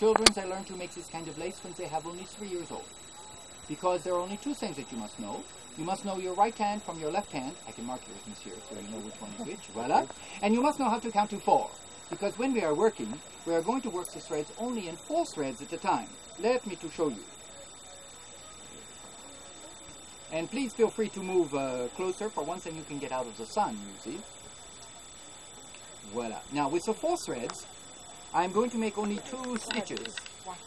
children, they learn to make this kind of lace when they have only 3 years old. Because there are only two things that you must know. You must know your right hand from your left hand. I can mark yours, monsieur, so you know which one is which. Voila. And you must know how to count to 4. Because when we are working, we are going to work the threads only in 4 threads at a time. Let me to show you. And please feel free to move closer. For once, then you can get out of the sun, you see. Voila. Now, with the 4 threads, I'm going to make only 2 stitches. Voila.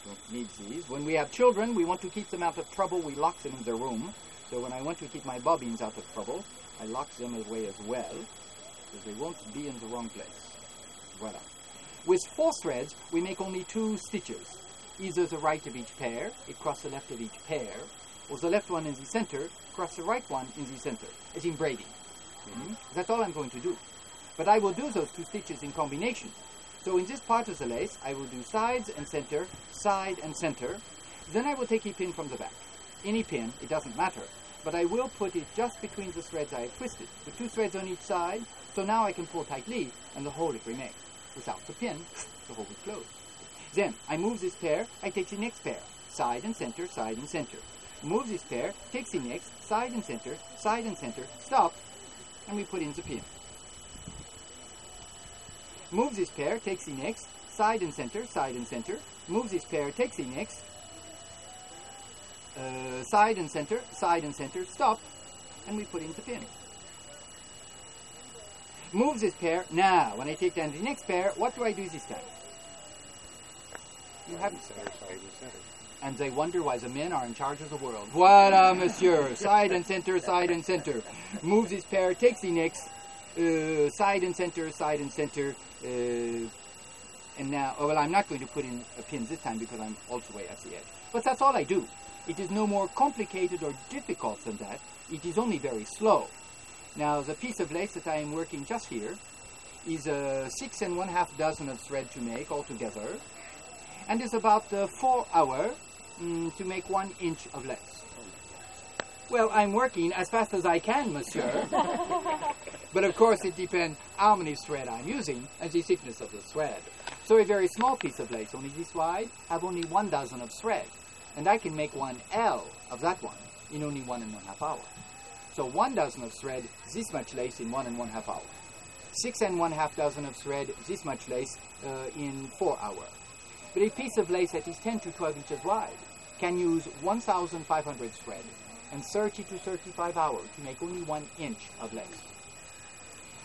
Don't need these. When we have children, we want to keep them out of trouble. We lock them in their room. So when I want to keep my bobbins out of trouble, I lock them away as well, because they won't be in the wrong place. Voila. With 4 threads, we make only 2 stitches. Either the right of each pair, it cross the left of each pair, or the left one in the center, cross the right one in the center, as in braiding. That's all I'm going to do. But I will do those 2 stitches in combination. So in this part of the lace, I will do sides and center, side and center. Then I will take a pin from the back. Any pin, it doesn't matter. But I will put it just between the threads I have twisted. The 2 threads on each side, so now I can pull tightly, and the hole it remains. Without the pin, the hole is closed. Then, I move this pair, I take the next pair. Side and center, side and center. Move this pair, takes the next, side and center, stop, and we put in the pin. Move this pair, takes the next, side and center, move this pair, takes the next, side and center, stop, and we put in the pin. Move this pair. Now, when I take down the next pair, what do I do this time? You haven't said. And they wonder why the men are in charge of the world. Voila, monsieur. Side and center. Move this pair, takes the next, side and center. And now, oh, well, I'm not going to put in a pin this time because I'm also way at the edge. But that's all I do. It is no more complicated or difficult than that. It is only very slow. Now, the piece of lace that I am working just here is 6 1/2 dozen of thread to make altogether, and is about 4 hours to make 1 inch of lace. Well, I'm working as fast as I can, monsieur. But of course, it depends how many thread I'm using and the thickness of the thread. So a very small piece of lace, only this wide, have only 1 dozen of thread. And I can make 1 L of that one in only 1 1/2 hours. So 1 dozen of thread, this much lace in 1 1/2 hours. 6 1/2 dozen of thread, this much lace in 4 hours. But a piece of lace that is 10 to 12 inches wide can use 1,500 thread and 30 to 35 hours to make only 1 inch of lace.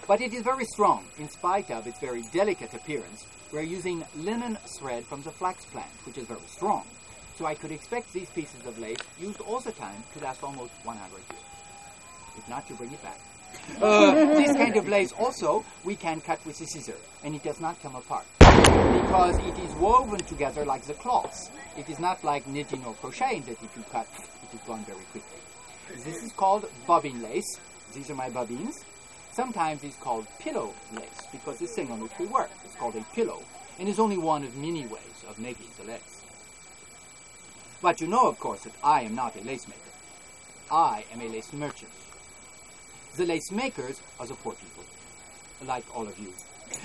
But it is very strong, in spite of its very delicate appearance. We're using linen thread from the flax plant, which is very strong. So I could expect these pieces of lace, used all the time, to last almost 100 years. If not, you bring it back. This kind of lace also, we can cut with a scissor, and it does not come apart. Because it is woven together like the cloths. It is not like knitting or crocheting that if you cut, it is gone very quickly. This is called bobbin lace. These are my bobbins. Sometimes it's called pillow lace, because this thing on which we work is called a pillow, and is only one of many ways of making the lace. But you know, of course, that I am not a lace maker. I am a lace merchant. The lace makers are the poor people, like all of you.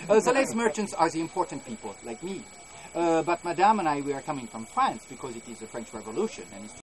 The lace merchants are the important people, like me. But Madame and I, we are coming from France because it is the French Revolution, and it's